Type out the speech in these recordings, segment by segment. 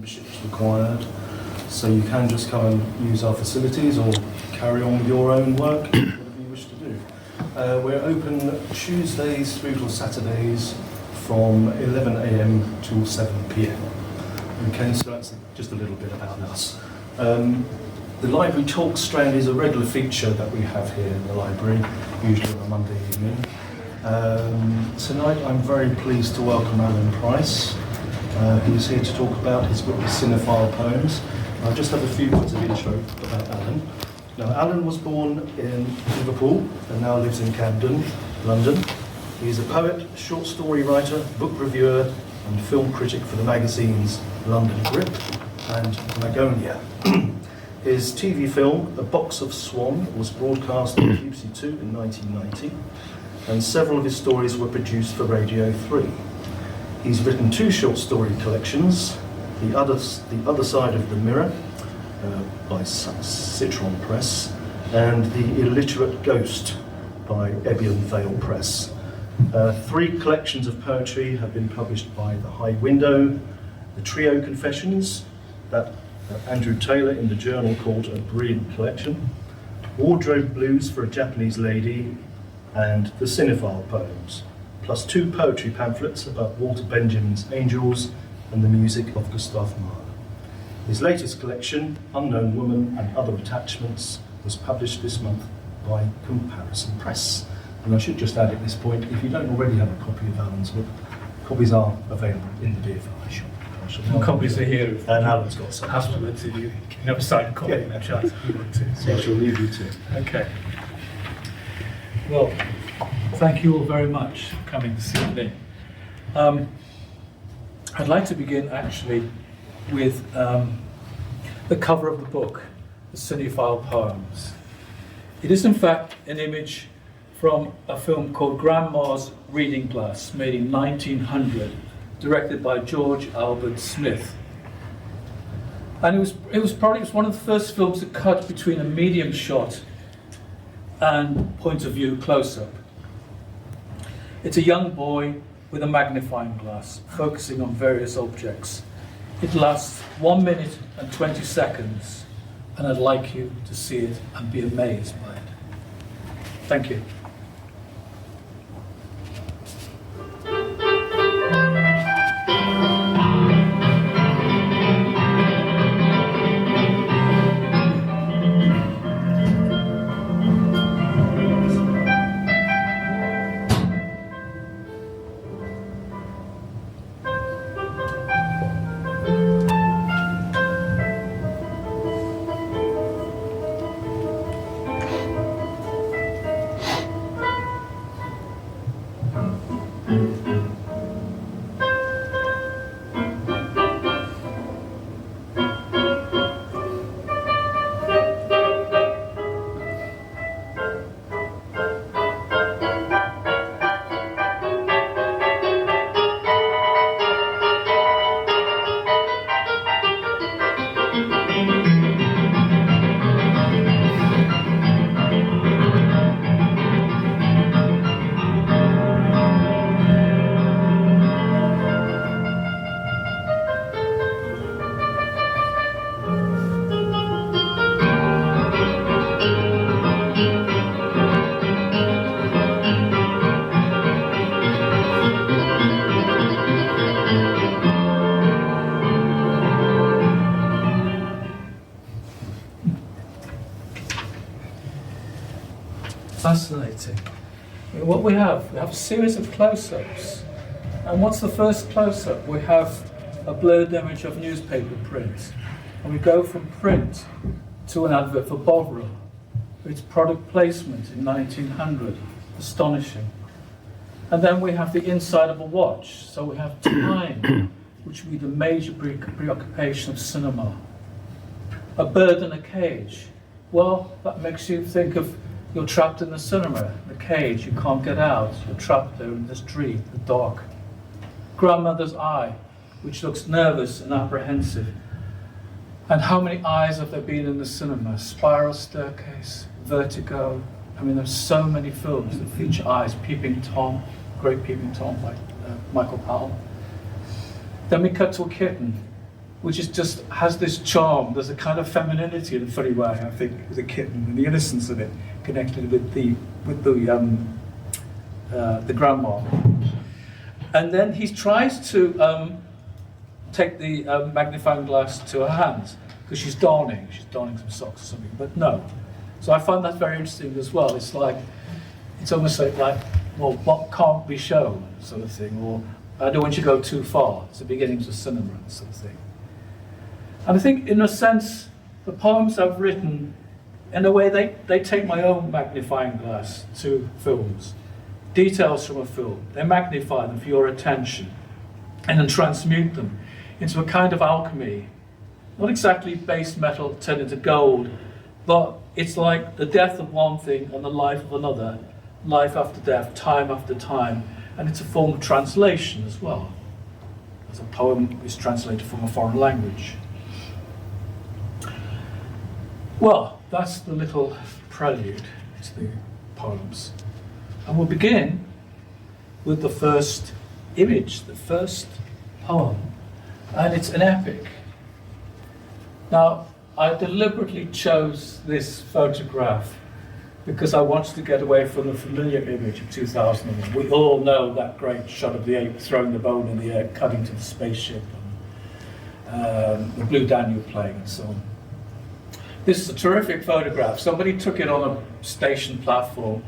memberships required. So you can just come and use our facilities or carry on with your own work, whatever you wish to do. We're open Tuesdays through to Saturdays from 11 AM till 7 PM. Okay, so that's just a little bit about us. The library talk strand is a regular feature that we have here in the library, usually on a Monday evening. Tonight I'm very pleased to welcome Alan Price, who's here to talk about his book, Cinephile Poems. I'll just have a few words of intro about Alan. Now, Alan was born in Liverpool and now lives in Camden, London. He's a poet, short story writer, book reviewer and film critic for the magazines London Grip and Magonia. His TV film, A Box of Swan, was broadcast on BBC 2 in 1990, and several of his stories were produced for Radio 3. He's written 2 short story collections, The Other Side of the Mirror, by Citron Press, and The Illiterate Ghost by Ebion Vale Press. 3 collections of poetry have been published by The High Window, The Trio Confessions, that Andrew Taylor in the Journal called a brilliant collection, Wardrobe Blues for a Japanese Lady, and the Cinephile Poems, plus 2 poetry pamphlets about Walter Benjamin's Angels and the music of Gustav Mahler. His latest collection, Unknown Woman and Other Attachments, was published this month by Comparison Press. And I should just add at this point, if you don't already have a copy of Alan's book, copies are available in the BFI shop. Copies are here. And Alan's got some. Afterwards, if you can have a signed copy in the chat if you want to. So I shall leave you to. Okay. Well, thank you all very much for coming this evening. I'd like to begin actually with the cover of the book, the Cinephile Poems. It is in fact an image from a film called Grandma's Reading Glass, made in 1900, directed by George Albert Smith. And it was one of the first films that cut between a medium shot and point of view close-up. It's a young boy with a magnifying glass, focusing on various objects. It lasts 1 minute and 20 seconds, and I'd like you to see it and be amazed by it. Thank you. Fascinating. What we have a series of close-ups. And what's the first close-up? We have a blurred image of newspaper print. And we go from print to an advert for Bovril. Its product placement in 1900. Astonishing. And then we have the inside of a watch. So we have time, which would be the major preoccupation of cinema. A bird in a cage. Well, that makes you think of you're trapped in the cinema, the cage, you can't get out, you're trapped there in the street, the dark. Grandmother's eye, which looks nervous and apprehensive. And how many eyes have there been in the cinema? Spiral Staircase, Vertigo. I mean, there's so many films that feature eyes. Peeping Tom, Great Peeping Tom by Michael Powell. Then we cut to a kitten, which is just has this charm. There's a kind of femininity in a funny way, I think, with the kitten and the innocence of it, connected with the grandma. And then he tries to take the magnifying glass to her hands because she's darning some socks or something. But no. So I find that very interesting as well. It's almost like well, what can't be shown, sort of thing, or I don't want you to go too far. It's the beginnings of cinema, sort of thing. And I think, in a sense, the poems I've written, in a way, they take my own magnifying glass to films. Details from a film, they magnify them for your attention, and then transmute them into a kind of alchemy. Not exactly base metal turned into gold, but it's like the death of one thing and the life of another, life after death, time after time, and it's a form of translation as well, as a poem is translated from a foreign language. Well, that's the little prelude to the poems. And we'll begin with the first image, the first poem, and it's an epic. Now, I deliberately chose this photograph because I wanted to get away from the familiar image of 2001. We all know that great shot of the ape throwing the bone in the air, cutting to the spaceship, and the Blue Danube playing and so on. This is a terrific photograph. Somebody took it on a station platform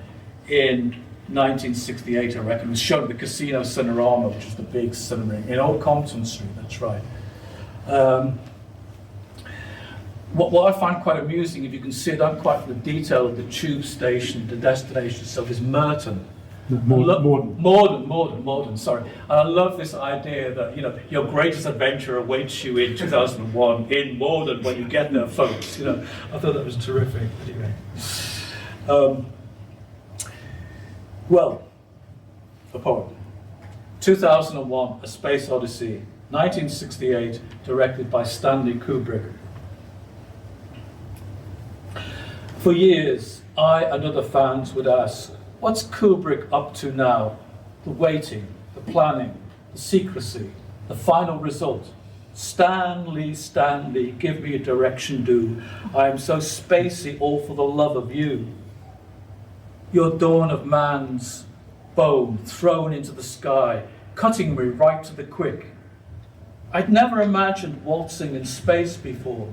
in 1968, I reckon. It was shown at the Casino Cinerama, which was the big cinema in Old Compton Street, that's right. What I find quite amusing, if you can see it, not quite the detail of the tube station, the destination itself is Merton. Morden, sorry. And I love this idea that, your greatest adventure awaits you in 2001 in Morden when you get there, folks. I thought that was terrific. Anyway. Well, the poem. 2001, A Space Odyssey, 1968, directed by Stanley Kubrick. For years, I and other fans would ask, what's Kubrick up to now? The waiting, the planning, the secrecy, the final result. Stanley, give me a direction, do. I am so spacey, all for the love of you. Your dawn of man's bone thrown into the sky, cutting me right to the quick. I'd never imagined waltzing in space before,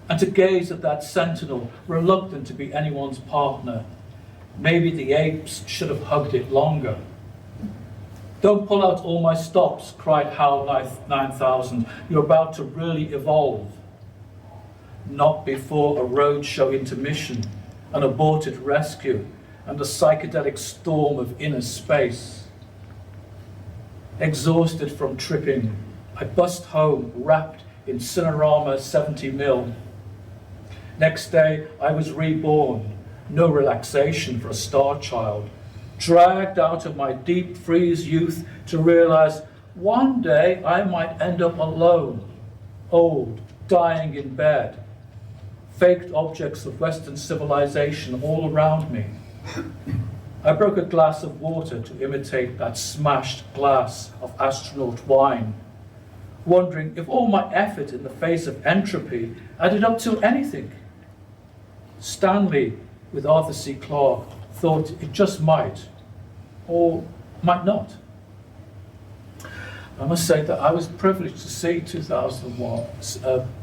and to gaze at that sentinel, reluctant to be anyone's partner. Maybe the apes should have hugged it longer. Don't pull out all my stops, cried HAL 9000. You're about to really evolve. Not before a roadshow intermission, an aborted rescue, and a psychedelic storm of inner space. Exhausted from tripping, I bust home, wrapped in Cinerama 70mm. Next day, I was reborn, no relaxation for a star child, dragged out of my deep freeze youth to realize one day I might end up alone, old, dying in bed. Faked objects of Western civilization all around me. I broke a glass of water to imitate that smashed glass of astronaut wine, wondering if all my effort in the face of entropy added up to anything. Stanley, with Arthur C. Clarke, thought it just might, or might not. I must say that I was privileged to see 2001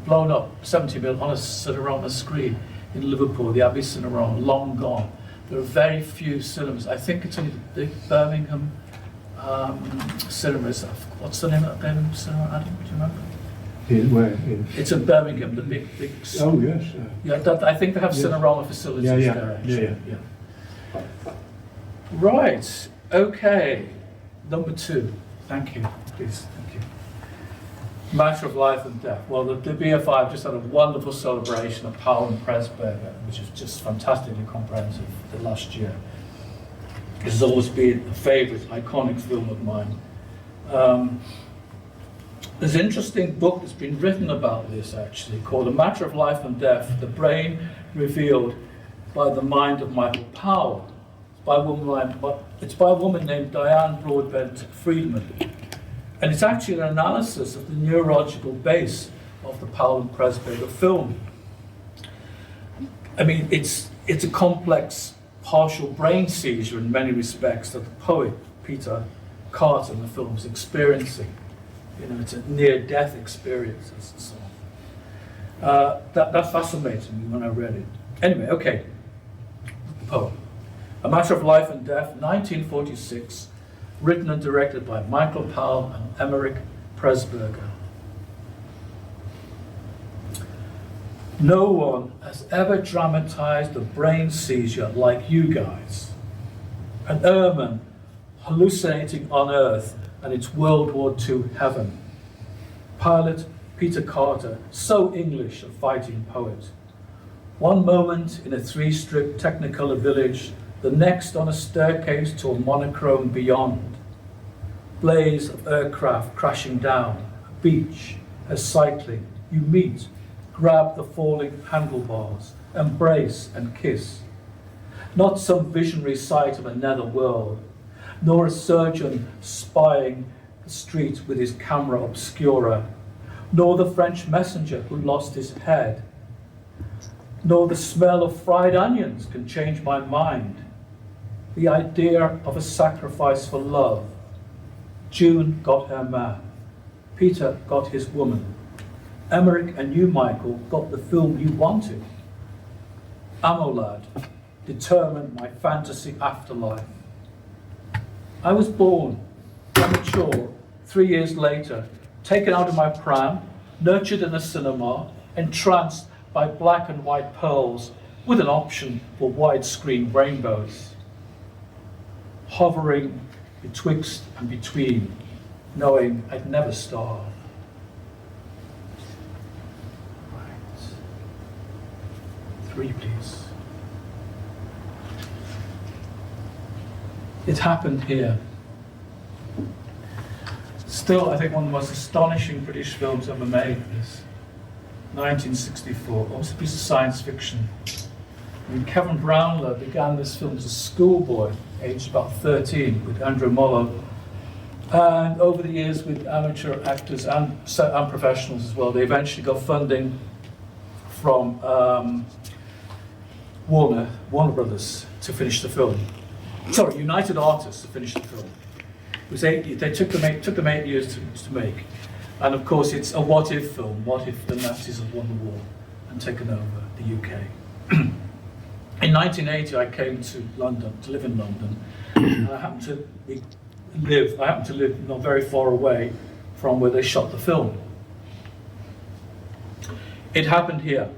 blown up 70mm on a Cinerama screen in Liverpool, the Abbey Cinerama, long gone. There are very few cinemas. I think it's only the big Birmingham cinemas. What's the name of that Birmingham cinema, Adam? Do you remember? Where? It's in Birmingham, the big. Oh, yes. Yeah, I think they have Yes. Cinerama facilities there, actually. Yeah. Right, okay. Number 2. Thank you, please, thank you. Matter of life and death. Well, the BFI just had a wonderful celebration at Powell and Pressburger, which is just fantastically comprehensive the last year. It has always been a favourite, iconic film of mine. There's an interesting book that's been written about this, actually, called A Matter of Life and Death, The Brain Revealed by the Mind of Michael Powell. It's by a woman named Diane Broadbent Friedman. And it's actually an analysis of the neurological base of the Powell and Pressburger film. I mean, it's a complex partial brain seizure in many respects that the poet, Peter Carter, in the film is experiencing. You know, it's a near-death experience and so on. That fascinated me when I read it. Anyway, okay, the poem. A Matter of Life and Death, 1946, written and directed by Michael Powell and Emmerich Pressburger. No one has ever dramatized a brain seizure like you guys. An airman hallucinating on Earth and its World War II heaven. Pilot Peter Carter, so English, a fighting poet. One moment in a three-strip Technicolor village, the next on a staircase to a monochrome beyond. Blaze of aircraft crashing down, a beach, as cycling, you meet, grab the falling handlebars, embrace and kiss. Not some visionary sight of another world, nor a surgeon spying the street with his camera obscura, nor the French messenger who lost his head, nor the smell of fried onions can change my mind. The idea of a sacrifice for love. June got her man. Peter got his woman. Emmerich and you, Michael, got the film you wanted. Amolad determined my fantasy afterlife. I was born, immature, 3 years later, taken out of my pram, nurtured in a cinema, entranced by black and white pearls with an option for widescreen rainbows. Hovering betwixt and between, knowing I'd never starve. Right. 3, please. It happened here. Still, I think one of the most astonishing British films ever made is 1964. Also a piece of science fiction. And Kevin Brownlow began this film as a schoolboy, aged about 13, with Andrew Mollo. And over the years, with amateur actors and professionals as well, they eventually got funding from Warner Brothers to finish the film. Sorry, United Artists to finish the film. It was they took them 8 years to make. And of course, it's a what-if film. What if the Nazis had won the war and taken over the UK? In 1980, I came to London, to live in London. And I happened to live not very far away from where they shot the film. It happened here.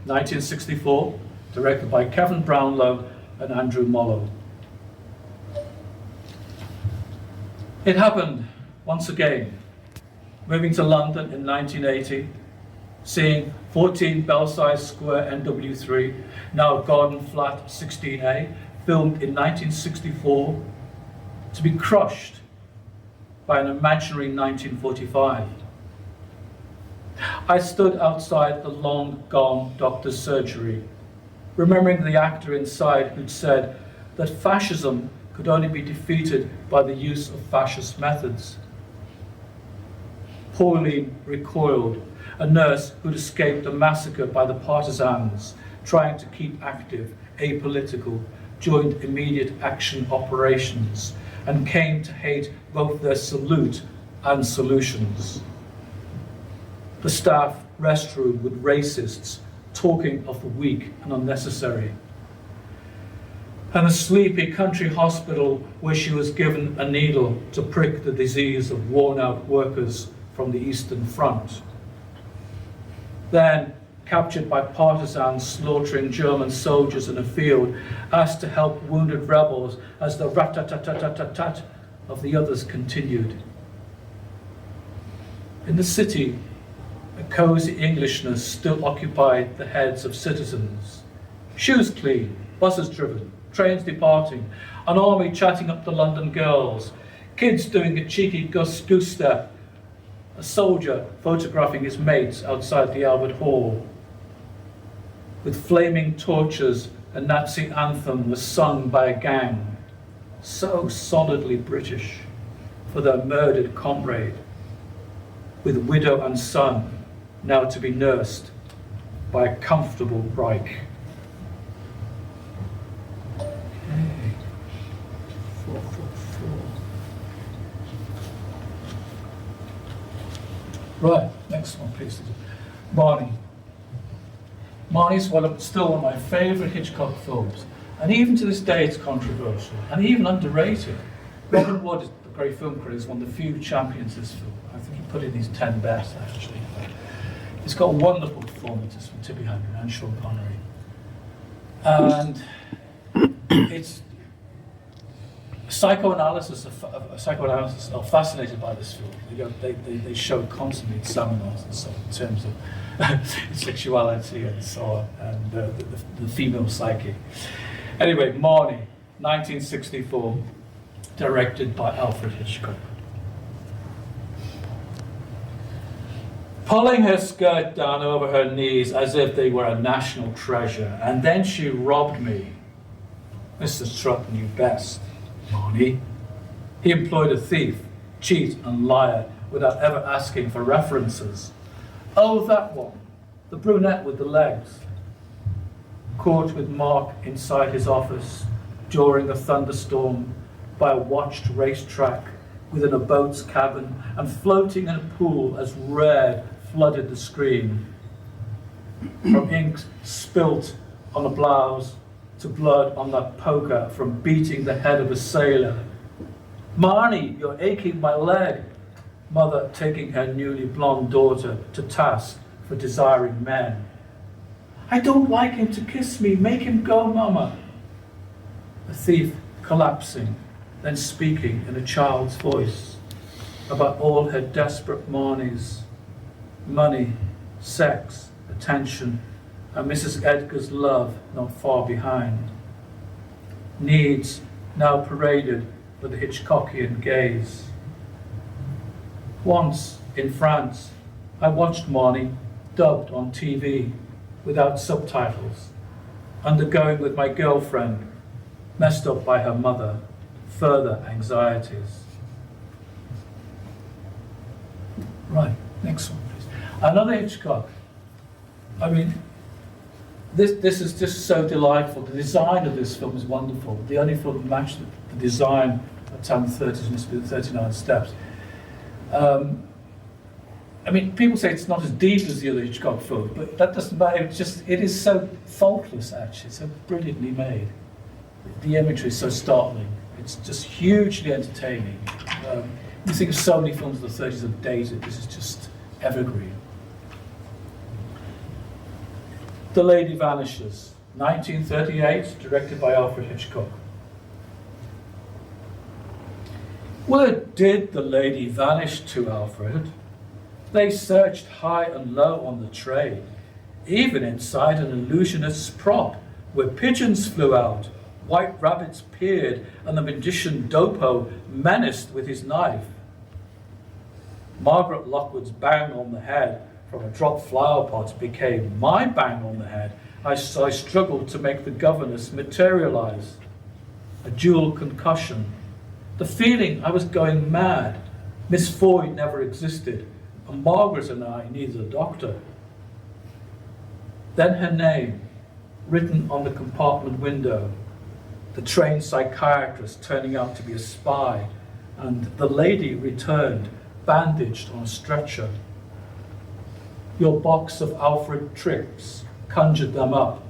1964, directed by Kevin Brownlow and Andrew Mollo. It happened once again. Moving to London in 1980, seeing 14 Belsize Square NW3, now Garden Flat 16A, filmed in 1964, to be crushed by an imaginary 1945. I stood outside the long-gone doctor's surgery, remembering the actor inside who'd said that fascism could only be defeated by the use of fascist methods. Pauline recoiled, a nurse who'd escaped a massacre by the partisans, trying to keep active, apolitical, joined immediate action operations, and came to hate both their salute and solutions. The staff restroom with racists talking of the weak and unnecessary. And a sleepy country hospital where she was given a needle to prick the disease of worn-out workers from the Eastern Front. Then, captured by partisans slaughtering German soldiers in a field, asked to help wounded rebels as the rat-tat-tat-tat-tat of the others continued. In the city, a cozy Englishness still occupied the heads of citizens. Shoes clean, buses driven, trains departing, an army chatting up the London girls, kids doing a cheeky goose step, a soldier photographing his mates outside the Albert Hall. With flaming torches, a Nazi anthem was sung by a gang, so solidly British. for their murdered comrade, with widow and son now to be nursed by a comfortable Reich. Okay. 444. Right, next one, please. Marnie. Marnie's still one of my favourite Hitchcock films, and even to this day it's controversial and even underrated. Robin Wood, the great film critic, is one of the few champions of this film. I think he put in his 10 best, actually. It's got wonderful performances from Tippi Hedren and Sean Connery. And it's psychoanalysts are fascinated by this film. They show constantly in seminars and so on, in terms of sexuality and so on, and the female psyche. Anyway, Marnie, 1964, directed by Alfred Hitchcock. Pulling her skirt down over her knees as if they were a national treasure, and then she robbed me. Mr. Strutt knew best, Marnie. He employed a thief, cheat and liar without ever asking for references. Oh, that one, the brunette with the legs. Caught with Mark inside his office during a thunderstorm by a watched racetrack within a boat's cabin and floating in a pool as red flooded the screen. From ink spilt on a blouse to blood on that poker from beating the head of a sailor. Marnie, you're aching my leg. Mother taking her newly blonde daughter to task for desiring men. I don't like him to kiss me. Make him go, Mama. The thief collapsing, then speaking in a child's voice about all her desperate Marnies. Money, sex, attention, and Mrs. Edgar's love not far behind. Needs now paraded with a Hitchcockian gaze. Once, in France, I watched Marnie dubbed on TV without subtitles, undergoing with my girlfriend, messed up by her mother, further anxieties. Right, next one, please. Another Hitchcock. I mean, this is just so delightful. The design of this film is wonderful. The only film that matched the design of Town 30 must be the 39 Steps. I mean, people say it's not as deep as the other Hitchcock film, but that doesn't matter. It is so faultless, actually, so brilliantly made. The imagery is so startling. It's just hugely entertaining. You think of so many films of the 30s that are dated. This is just evergreen. The Lady Vanishes, 1938, directed by Alfred Hitchcock. Where did the lady vanish to, Alfred? They searched high and low on the tray, even inside an illusionist's prop, where pigeons flew out, white rabbits peered, and the magician Dopo menaced with his knife. Margaret Lockwood's bang on the head from a dropped flower pot became my bang on the head. I struggled to make the governess materialize. A dual concussion. The feeling I was going mad. Miss Foy never existed, and Margaret and I needed a doctor. Then her name, written on the compartment window, the trained psychiatrist turning out to be a spy, and the lady returned, bandaged on a stretcher. Your box of Alfred tricks conjured them up.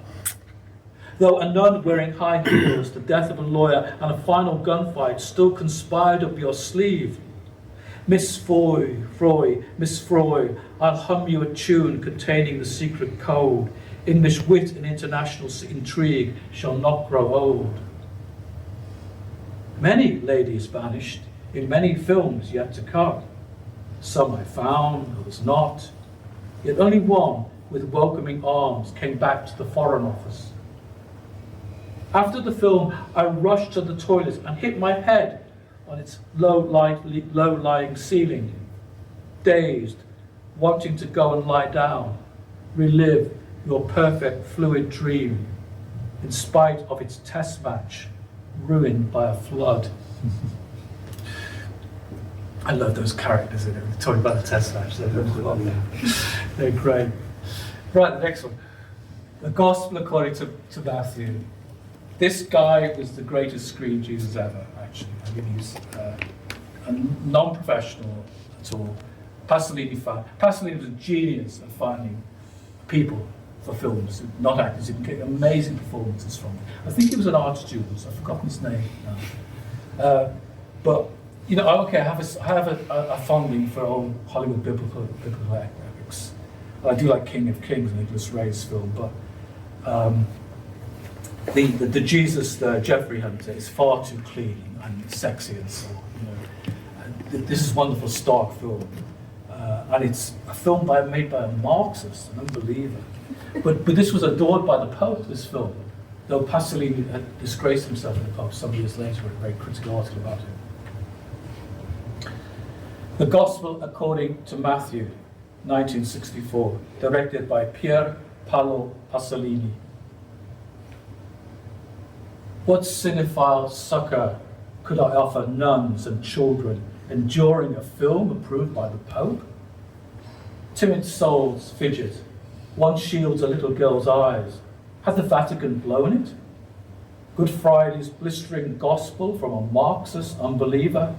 Though a nun wearing high heels, the death of a lawyer, and a final gunfight still conspired up your sleeve. Miss Foy, Miss Froy, I'll hum you a tune containing the secret code. English wit and international intrigue shall not grow old. Many ladies vanished in many films yet to come. Some I found, others not. Yet only one with welcoming arms came back to the Foreign Office. After the film, I rushed to the toilet and hit my head on its low-lying ceiling, dazed, wanting to go and lie down, relive your perfect fluid dream, in spite of its test match, ruined by a flood. I love those characters in it. We're talking about the test match. They're great. Right, the next one. The Gospel according to Matthew. This guy was the greatest screen Jesus ever, actually. I mean, he's a non-professional at all. Pasolini was a genius at finding people for films, not actors. You can get amazing performances from him. I think he was an art student. I've forgotten his name now. But you know, okay, I have a fondling for old Hollywood biblical epics. I do like King of Kings, Nicholas Ray's film, but the Jesus, the Jeffrey Hunter, is far too clean and sexy and so on. You know, this is a wonderful Stark film, and it's a film made by a Marxist, an unbeliever. But this was adored by the Pope. This film, though Pasolini had disgraced himself in the Pope some years later, with a very critical article about him. The Gospel according to Matthew, 1964, directed by Pier Paolo Pasolini. What cinephile succor could I offer nuns and children enduring a film approved by the Pope? Timid souls fidget. One shields a little girl's eyes. Had the Vatican blown it? Good Friday's blistering gospel from a Marxist unbeliever?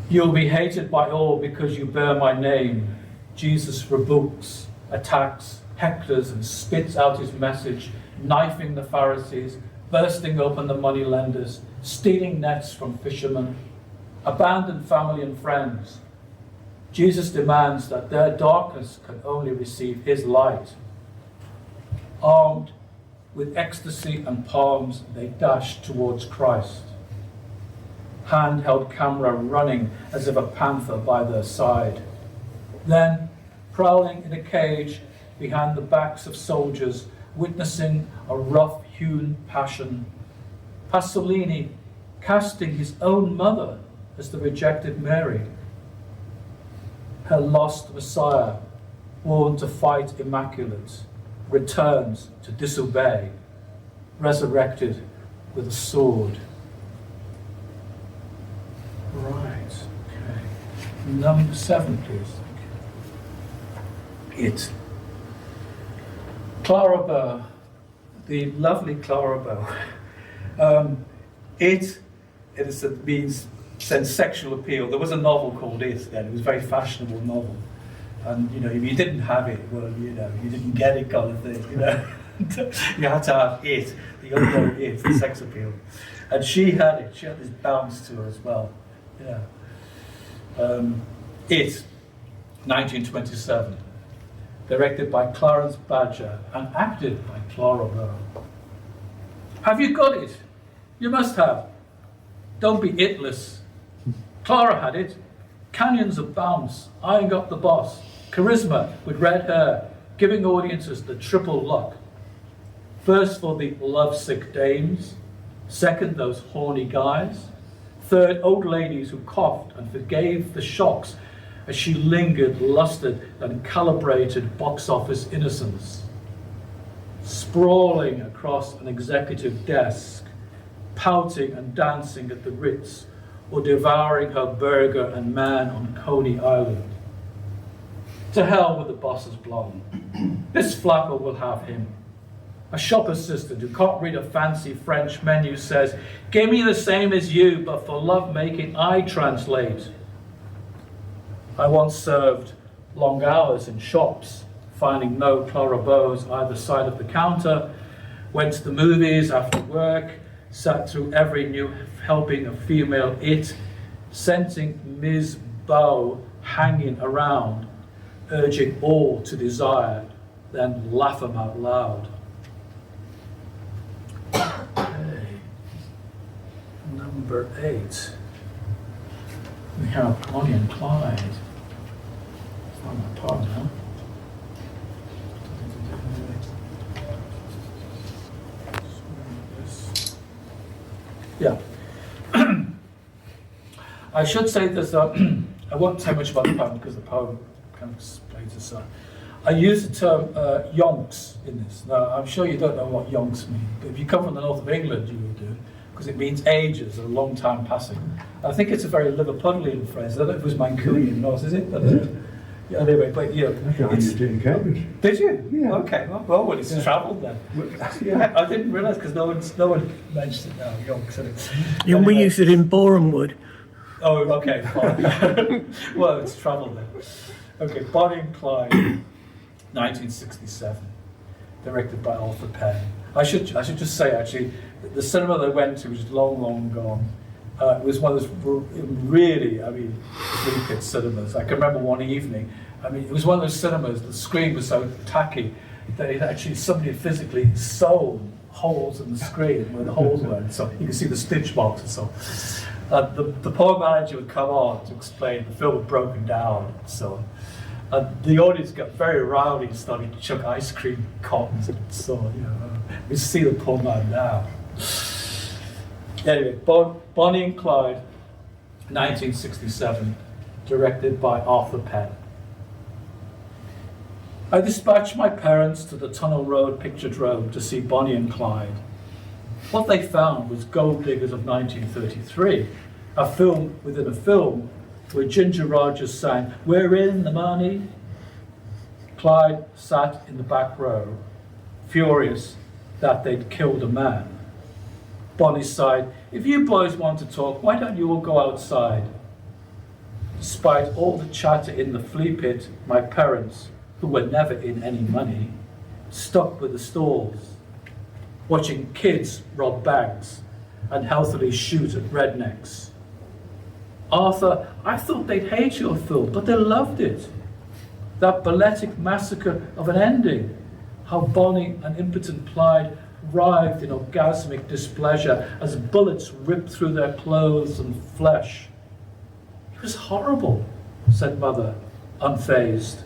You'll be hated by all because you bear my name. Jesus rebukes, attacks, hectors, and spits out his message, knifing the Pharisees, bursting open the moneylenders, stealing nets from fishermen, abandoned family and friends. Jesus demands that their darkness can only receive his light. Armed with ecstasy and palms, they dash towards Christ. Handheld camera running as if a panther by their side. Then, prowling in a cage behind the backs of soldiers, witnessing a rough-hewn passion, Pasolini casting his own mother as the rejected Mary. Her lost Messiah, born to fight immaculate, returns to disobey, resurrected with a sword. Right, okay. Number 7, please. It. Clara Bow, the lovely Clara Bow. It means sexual appeal. There was a novel called It then. It was a very fashionable novel. And, you know, if you didn't have it, well, you know, you didn't get it kind of thing, you know. You had to have it, the other it, the sex appeal. And she had it. She had this bounce to her as well. Yeah. It, 1927. Directed by Clarence Badger and acted by Clara Bow. Have you got it? You must have. Don't be itless. Clara had it. Canyons of bounce, eyeing up the boss. Charisma with red hair, giving audiences the triple luck. First for the lovesick dames. Second, those horny guys. Third, old ladies who coughed and forgave the shocks as she lingered, lusted, and calibrated box office innocence. Sprawling across an executive desk, pouting and dancing at the Ritz, or devouring her burger and man on Coney Island. To hell with the boss's blonde. This flapper will have him. A shop assistant who can't read a fancy French menu says, "Give me the same as you, but for love making I translate." I once served long hours in shops, finding no Clara Bows either side of the counter, went to the movies after work, sat through every new helping of female it, sensing Ms. Bow hanging around, urging all to desire, then laugh 'em out loud. Okay. Number 8. We have Bonnie and Clyde. It's on my part now. Yeah. I should say there's I won't say much about the poem because the poem kind of explains itself. I use the term yonks in this. Now, I'm sure you don't know what yonks mean, but if you come from the north of England, you will do, because it means ages, a long time passing. I think it's a very Liverpudlian phrase. I don't know if it was Mancunian or is it? Yeah, anyway, but you know, That's how I used it in Cambridge. did you? Yeah. Okay. Well, it's travelled then. Yeah. I didn't realise because no one mentioned it now. Yeah, we use it in Borehamwood. Oh, okay, fine. Well, it's travelled then. Okay, Bonnie and Clyde, 1967, directed by Arthur Penn. I should just say actually, the cinema they went to, which is long gone, it was one of those really, I mean, three-pit cinemas. I can remember one evening, I mean, it was one of those cinemas, the screen was so tacky that it actually, somebody had physically sewn holes in the screen where the holes were, and so you can see the stitch marks and so on. The poor manager would come on to explain the film had broken down and so on. And the audience got very rowdy and started to chuck ice cream cones and so on. You know, we see the poor man now. Anyway, Bonnie and Clyde, 1967, directed by Arthur Penn. I dispatched my parents to the Tunnel Road Picturedrome to see Bonnie and Clyde. What they found was Gold Diggers of 1933, a film within a film where Ginger Rogers sang, "We're in the money." Clyde sat in the back row, furious that they'd killed a man. Bonnie sighed, "If you boys want to talk, why don't you all go outside?" Despite all the chatter in the flea pit, my parents, who were never in any money, stuck with the stalls, watching kids rob banks and healthily shoot at rednecks. "Arthur, I thought they'd hate your film, but they loved it. That balletic massacre of an ending, how Bonnie and impotent Clyde writhed in orgasmic displeasure as bullets ripped through their clothes and flesh. It was horrible," said Mother, unfazed.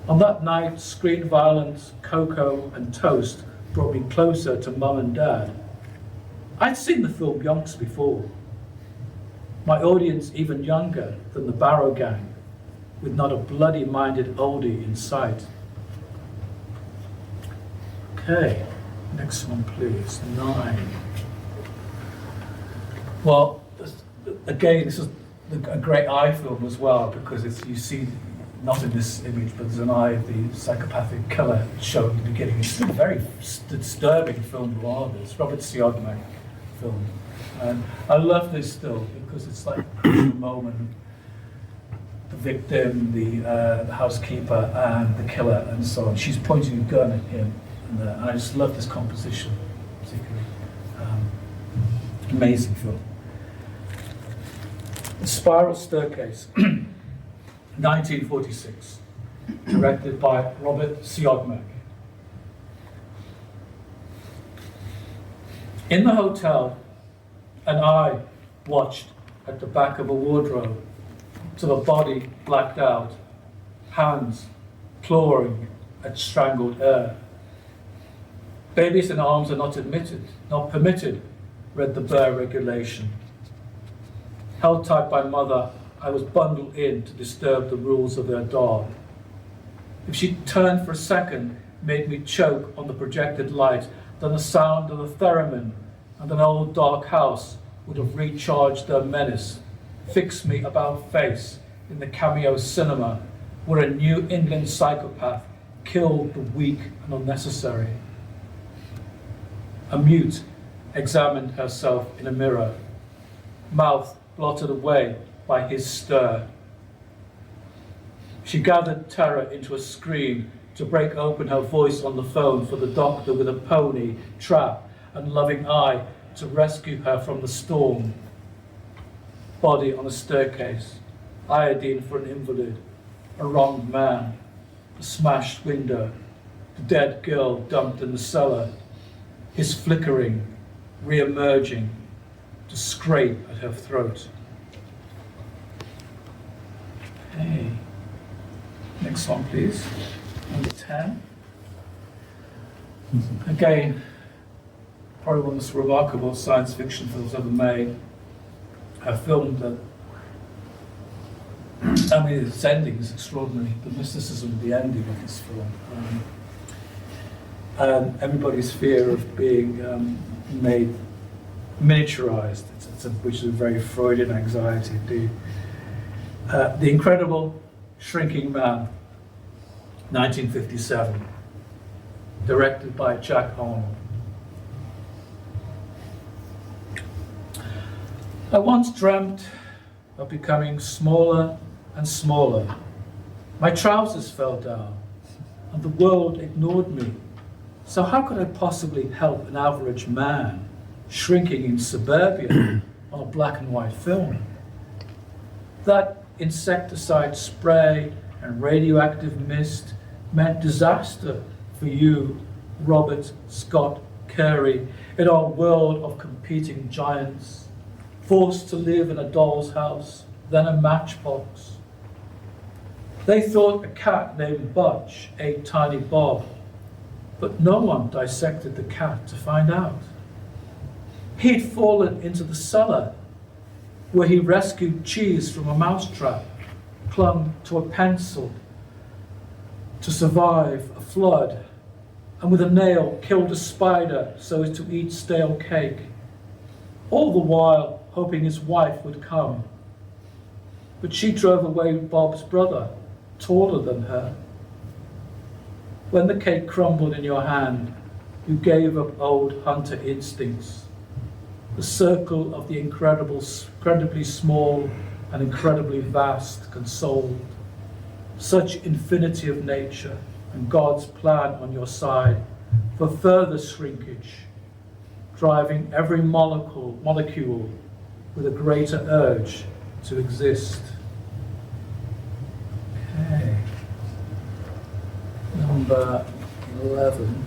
On that night, screen violence, cocoa and toast brought me closer to Mum and Dad. I'd seen the film yonks before. My audience even younger than the Barrow Gang, with not a bloody-minded oldie in sight. Okay, next one please, 9. Well, again, this is a great eye film as well, because it's, you see, not in this image, but there's an eye of the psychopathic killer shown at the beginning. It's still a very disturbing film noir, this Robert Ciodmak film. And I love this still, because it's like a crucial moment. The victim, the housekeeper, and the killer, and so on. She's pointing a gun at him. And I just love this composition, particularly. Amazing film. The Spiral Staircase, 1946, directed by Robert Ciodmak. In the hotel, an eye watched at the back of a wardrobe till a body blacked out, hands clawing at strangled air. "Babies in arms are not permitted, read the bare regulation. Held tight by Mother, I was bundled in to disturb the rules of their dog. If she turned for a second, made me choke on the projected light, then the sound of the theremin and an old dark house would have recharged their menace, fixed me about face in the cameo cinema where a New England psychopath killed the weak and unnecessary. A mute examined herself in a mirror, mouth blotted away by his stir. She gathered terror into a scream to break open her voice on the phone for the doctor with a pony, trap, and loving eye to rescue her from the storm. Body on a staircase, iodine for an invalid, a wronged man, a smashed window, the dead girl dumped in the cellar, his flickering, re-emerging to scrape at her throat. Okay, next one please, number 10. Again, probably one of the most remarkable science fiction films ever made. A film that, I mean, its ending is extraordinary, the mysticism of the ending of this film. And everybody's fear of being made miniaturized, which is a very Freudian anxiety indeed. The Incredible Shrinking Man, 1957, directed by Jack Arnold. I once dreamt of becoming smaller and smaller. My trousers fell down and the world ignored me. So how could I possibly help an average man shrinking in suburbia on a black and white film? That insecticide spray and radioactive mist meant disaster for you, Robert Scott Carey, in our world of competing giants, forced to live in a doll's house, then a matchbox. They thought a cat named Butch ate Tiny Bob, but no one dissected the cat to find out. He'd fallen into the cellar, where he rescued cheese from a mousetrap, clung to a pencil to survive a flood, and with a nail killed a spider so as to eat stale cake, all the while hoping his wife would come. But she drove away with Bob's brother, taller than her. When the cake crumbled in your hand, you gave up old hunter instincts. The circle of the incredibly small and incredibly vast consoled. Such infinity of nature and God's plan on your side for further shrinkage, driving every molecule with a greater urge to exist. Okay. Number 11.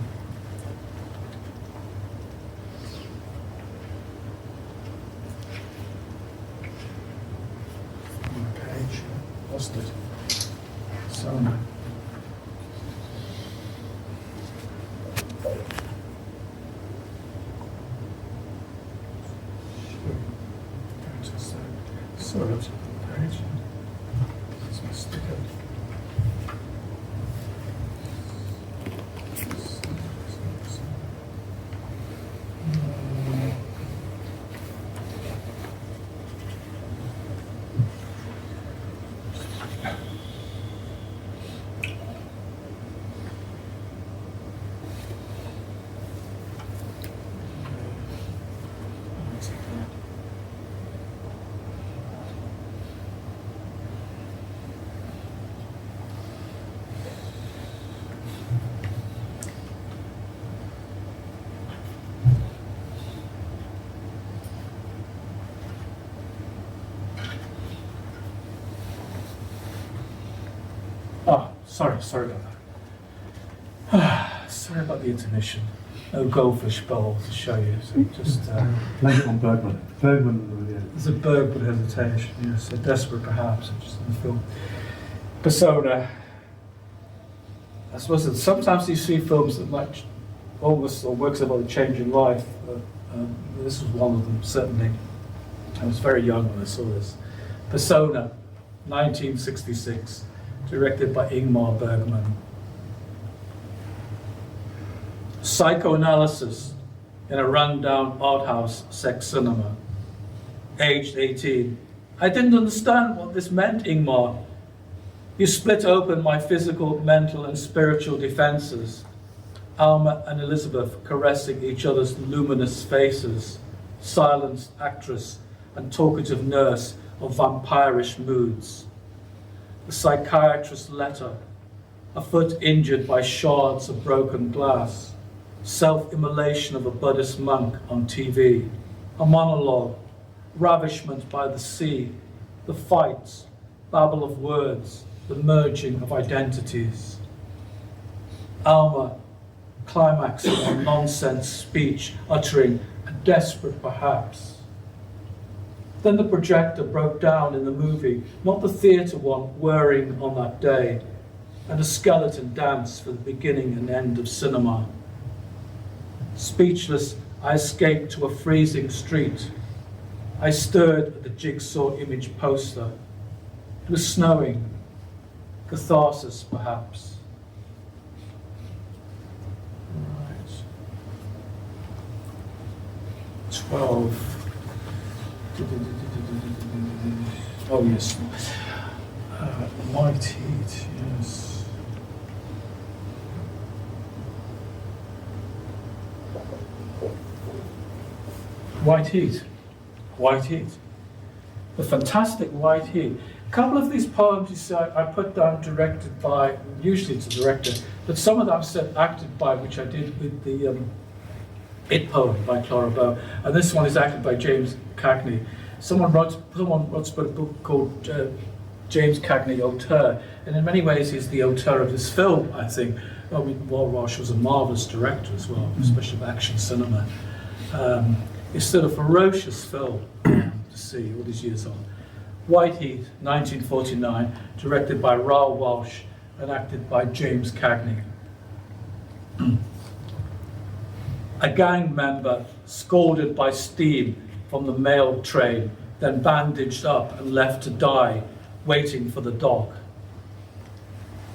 Page. Lost it. Somewhere. Sorry, that's the page. Let's not stick it. Oh, sorry about that. Sorry about the intermission. No goldfish bowl to show you, so just... Blame it on Bergman. Bergman, yeah. There's a Bergman hesitation, yes, a desperate perhaps, just in the film. Persona. I suppose that sometimes you see films that might almost, or works about a change in life. This was one of them, certainly. I was very young when I saw this. Persona, 1966. Directed by Ingmar Bergman. Psychoanalysis in a rundown art house sex cinema. Aged 18. I didn't understand what this meant, Ingmar. You split open my physical, mental, and spiritual defenses. Alma and Elizabeth caressing each other's luminous faces. Silenced actress and talkative nurse of vampirish moods. The psychiatrist's letter, a foot injured by shards of broken glass, self-immolation of a Buddhist monk on TV, a monologue, ravishment by the sea, the fights, babble of words, the merging of identities. Alma climaxing on nonsense speech, uttering a desperate perhaps. Then the projector broke down in the movie, not the theatre one whirring on that day, and a skeleton dance for the beginning and end of cinema. Speechless, I escaped to a freezing street. I stared at the jigsaw image poster. It was snowing. Catharsis, perhaps. Right. 12. Oh yes. White heat, yes. White heat. White heat. The fantastic white heat. A couple of these poems, you see, I put down directed by, usually it's a director, but some of them said acted by, which I did with the It poem by Clara Bow, and this one is acted by James Cagney. Someone wrote a book called James Cagney Auteur, and in many ways he's the auteur of this film, I think. I mean, Walsh was a marvellous director as well, especially of action cinema. It's still a ferocious film to see all these years on. White Heat, 1949, directed by Raoul Walsh and acted by James Cagney. A gang member scalded by steam from the mail train, then bandaged up and left to die, waiting for the dog.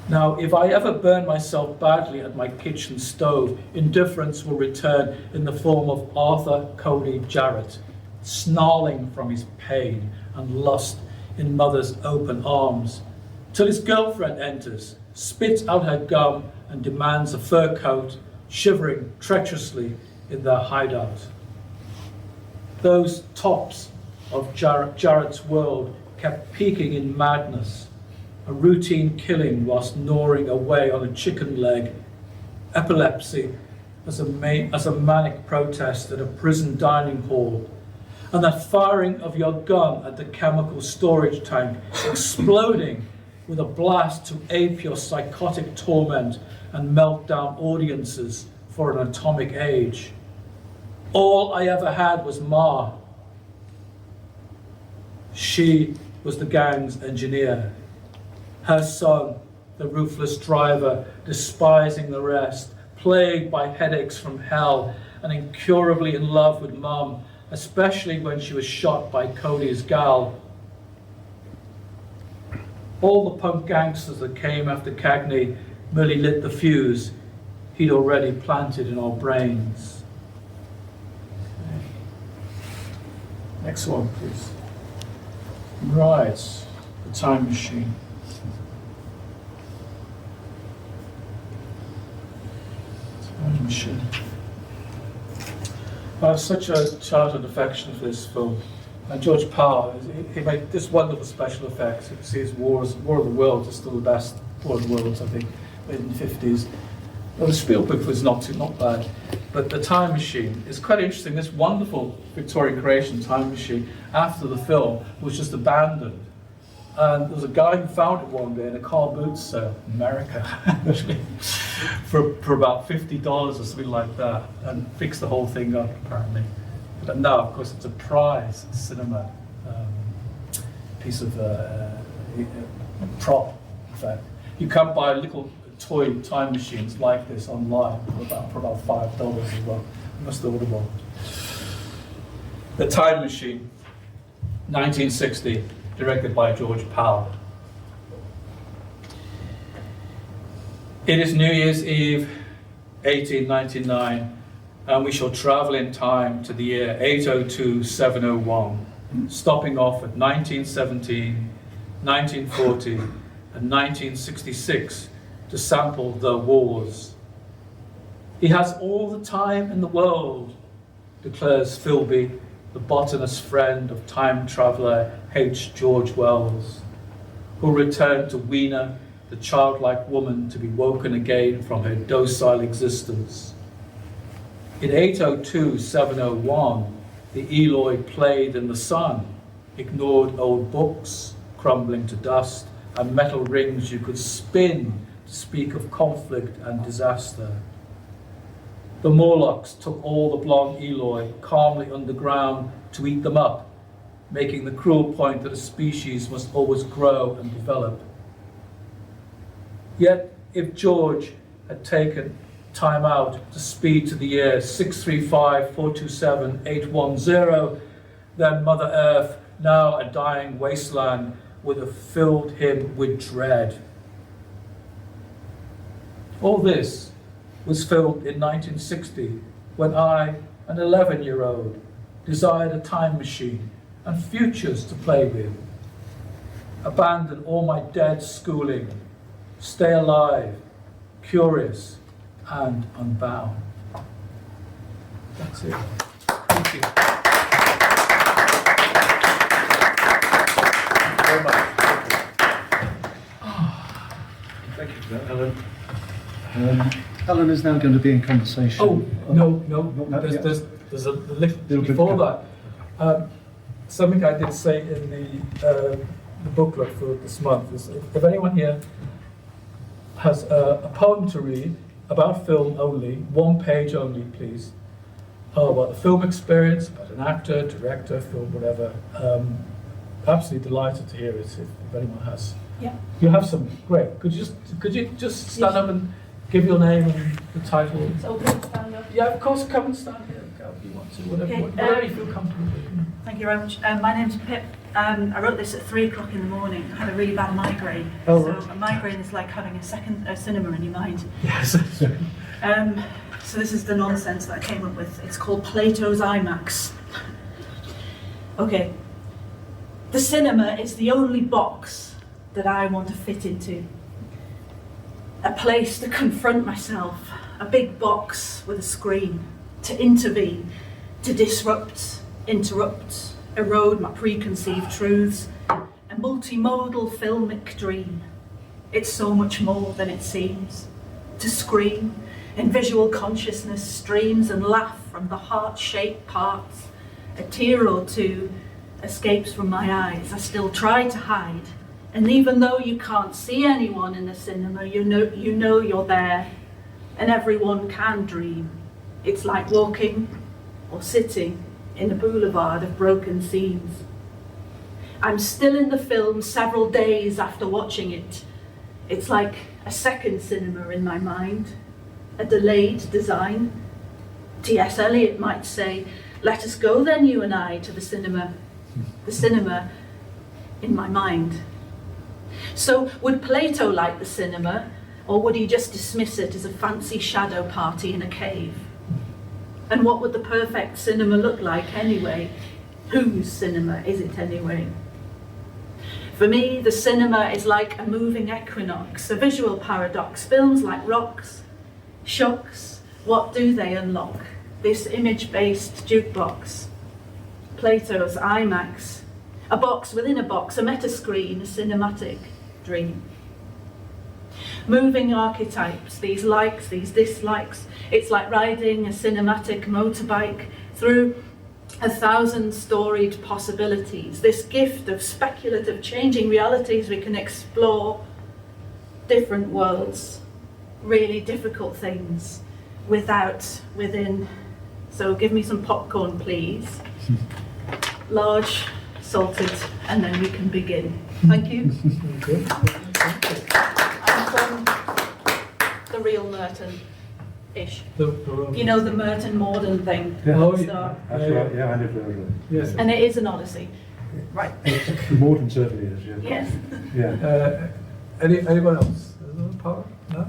Now, if I ever burn myself badly at my kitchen stove, indifference will return in the form of Arthur Cody Jarrett, snarling from his pain and lust in mother's open arms, till his girlfriend enters, spits out her gum and demands a fur coat, shivering treacherously in their hideout. Those tops of Jarrett's world kept peaking in madness, a routine killing whilst gnawing away on a chicken leg, epilepsy as a manic protest at a prison dining hall, and that firing of your gun at the chemical storage tank, exploding with a blast to ape your psychotic torment and melt down audiences for an atomic age. All I ever had was Ma. She was the gang's engineer. Her son, the ruthless driver, despising the rest, plagued by headaches from hell, and incurably in love with Mum, especially when she was shot by Cody's gal. All the punk gangsters that came after Cagney merely lit the fuse he'd already planted in our brains. Okay. Next one, please. Right, the time machine. Time machine. I have such a childhood affection for this film. And George Powell, he made this wonderful special effects. You can see his War of the Worlds is still the best War of the Worlds, I think, made in the 50s. Well, the Spielberg was not bad. But the time machine is quite interesting. This wonderful Victorian creation time machine, after the film, was just abandoned. And there was a guy who found it one day in a car boot sale in America, actually, for about $50 or something like that, and fixed the whole thing up, apparently. But now, of course, it's a prize cinema piece of prop, in fact. You can buy little toy time machines like this online for about $5 as well. You must order one. The Time Machine, 1960, directed by George Powell. It is New Year's Eve, 1899, and we shall travel in time to the year 802-701, stopping off at 1917, 1940, and 1966 to sample the wars. He has all the time in the world, declares Philby, the botanist friend of time traveller H. George Wells, who returned to Weena, the childlike woman to be woken again from her docile existence. In 802-701, the Eloi played in the sun, ignored old books, crumbling to dust, and metal rings you could spin to speak of conflict and disaster. The Morlocks took all the blonde Eloi calmly underground to eat them up, making the cruel point that a species must always grow and develop. Yet, if George had taken time out to speed to the year 635-427-810, then Mother Earth, now a dying wasteland, would have filled him with dread. All this was filmed in 1960, when I, an 11-year-old, desired a time machine and futures to play with. Abandon all my dead schooling, stay alive, curious and unbound. That's it. Thank you. Very much. Thank you for that, Helen. Alan is now going to be in conversation. Oh, no, Not yet. there's a lift Little bit before to that. Something I did say in the booklet for this month is if anyone here has a poem to read about film only, 1 page only, please, about the film experience, about an actor, director, film, whatever. Absolutely delighted to hear it if anyone has. Yeah. You have some, great. Could you just stand up and give your name and the title? It's open to stand up. Yeah, of course, come and stand here if you want to, whatever, Okay, whatever you feel comfortable with. Thank you very much. My name's Pip. I wrote this at 3 o'clock in the morning. I had a really bad migraine. Oh, so right. a migraine is like having a cinema in your mind. Yes. So this is the nonsense that I came up with. It's called Plato's IMAX. Okay. The cinema is the only box that I want to fit into. A place to confront myself. A big box with a screen. To intervene. To disrupt. Interrupt. Erode my preconceived truths. A multimodal filmic dream. It's so much more than it seems. To scream. In visual consciousness streams and laugh from the heart-shaped parts. A tear or two escapes from my eyes. I still try to hide. And even though you can't see anyone in the cinema, you know you're there. And everyone can dream. It's like walking or sitting in a boulevard of broken scenes. I'm still in the film several days after watching it. It's like a second cinema in my mind. A delayed design. T.S. Eliot might say, let us go then, you and I, to the cinema. The cinema in my mind. So would Plato like the cinema, or would he just dismiss it as a fancy shadow party in a cave? And what would the perfect cinema look like anyway? Whose cinema is it anyway? For me, the cinema is like a moving equinox, a visual paradox. Films like rocks, shocks, what do they unlock? This image-based jukebox. Plato's IMAX. A box within a box, a metascreen, a cinematic dream. Moving archetypes, these likes, these dislikes. It's like riding a cinematic motorbike through 1,000 storied possibilities. This gift of speculative changing realities, we can explore different worlds, really difficult things within. So give me some popcorn, please. Large, salted, and then we can begin. Thank you. I'm from the real Merton-ish. You know, the Merton Morden thing. Yeah. Oh, So- That's right, yeah, I live there. Yes. And it is an odyssey. Right. More than certainly is, yeah. Yes. Yeah. Anyone else? Another poem? No?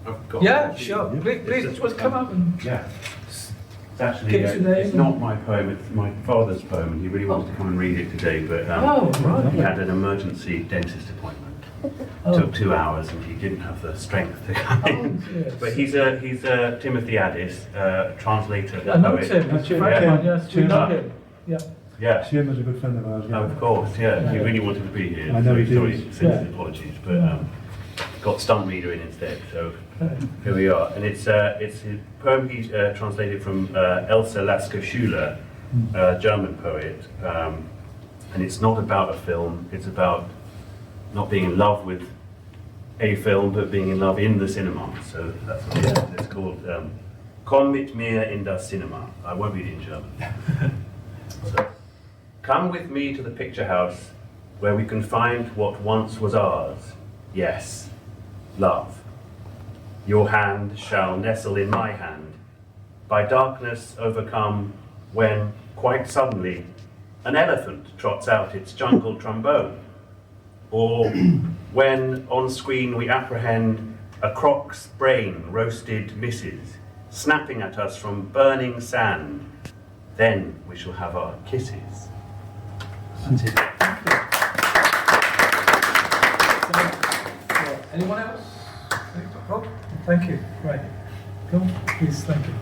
I've got Yeah, a few. sure. Please, just come up and. Yeah. It's actually, Give us your name. it's not my poem, it's my father's poem, and he really wanted to come and read it today, but Oh, right. he had an emergency dentist appointment. Oh. Took 2 hours, and he didn't have the strength to come in. Oh, yes. But he's Timothy Addis, translator, I know poet. Tim. That's Tim, right. yes, we Tim. know him. Yeah. Yeah. Jim was a good friend of ours. Yeah. Of course, yeah. He Yeah. really wanted to be here. I know so he did. sorry, sends Yeah. his apologies, but got Stunt Reader in instead, so here we are. And it's a poem he translated from Elsa Lasker-Schuler, a German poet. And it's not about a film, it's about not being in love with a film, but being in love in the cinema. So that's what it is. It's called Komm mit mir in das Cinema. I won't read it in German. So, come with me to the picture house where we can find what once was ours. Yes, love. Your hand shall nestle in my hand, by darkness overcome, when, quite suddenly, an elephant trots out its jungle trombone. Or when, on screen, we apprehend a croc's brain roasted misses, snapping at us from burning sand, Then we shall have our kisses. That's it. Anyone else? Oh, thank you. Right. Go on, please, thank you.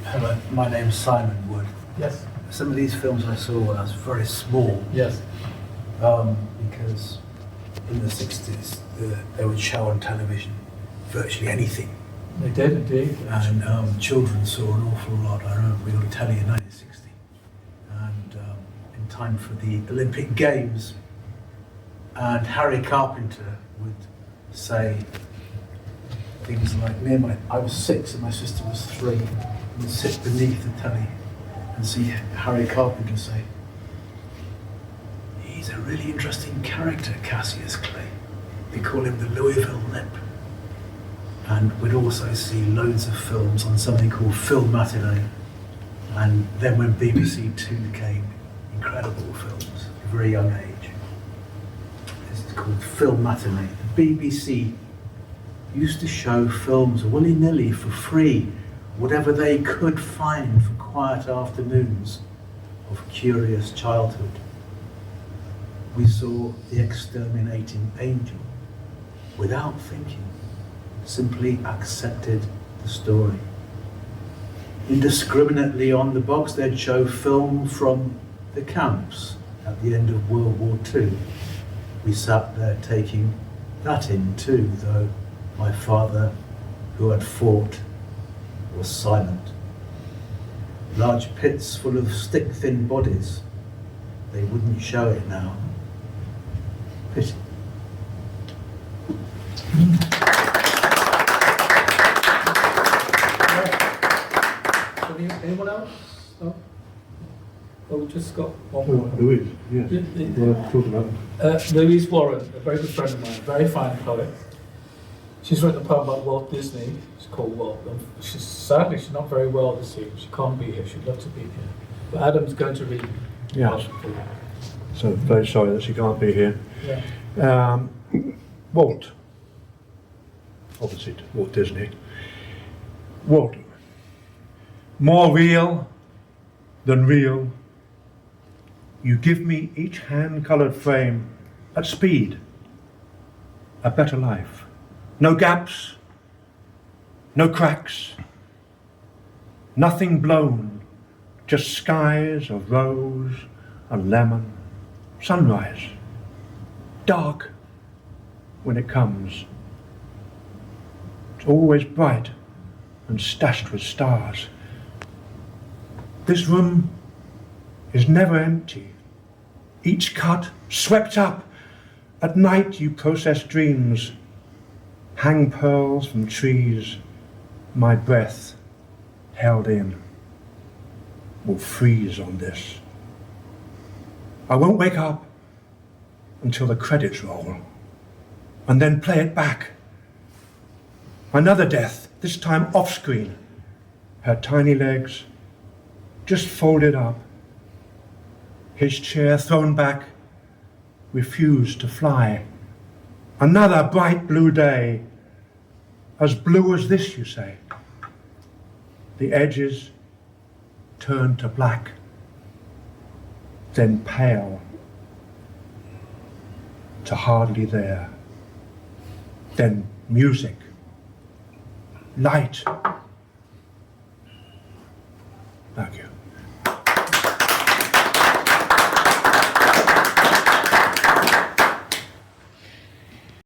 Hello, my name's Simon Wood. Yes. Some of these films I saw when I was very small, Yes. because in the 60s they would show on television virtually anything, They did indeed. and children saw an awful lot. I remember we got a telly in 1960, and in time for the Olympic Games, and Harry Carpenter would say things like, I was 6 and my sister was 3, and would sit beneath the telly and see Harry Carpenter say, "He's a really interesting character, Cassius Clay. We call him the Louisville Lip." And we'd also see loads of films on something called Film Matinee. And then when BBC Two came, incredible films, at a very young age. This is called Film Matinee. The BBC used to show films willy-nilly for free, whatever they could find for quiet afternoons of curious childhood. We saw The Exterminating Angel without thinking, simply accepted the story. Indiscriminately on the box they'd show film from the camps at the end of World War II. We sat there taking that in too, though my father, who had fought, was silent. Large pits full of stick-thin bodies. They wouldn't show it now. Pity. Anyone else? No? Well, we've just got one Oh, more. Louise, yes. Yeah, yeah. Well, talk about Louise Warren, a very good friend of mine, very fine poet. She's written a poem about Walt Disney. It's called Walt. Sadly, she's not very well this evening. She can't be here. She'd love to be here. But Adam's going to read. Yes. So very sorry that she can't be here. Yeah. Walt, opposite Walt Disney. Walt, more real than real, you give me each hand-coloured frame at speed, a better life. No gaps, no cracks, nothing blown, just skies of rose and lemon, sunrise, dark when it comes. It's always bright and stashed with stars. This room is never empty. Each cut swept up. At night you process dreams, hang pearls from trees. My breath held in will freeze on this. I won't wake up until the credits roll, and then play it back. Another death, this time off screen. Her tiny legs just folded up. His chair thrown back, refused to fly. Another bright blue day, as blue as this, you say. The edges turn to black, then pale to hardly there. Then music, light. Thank you.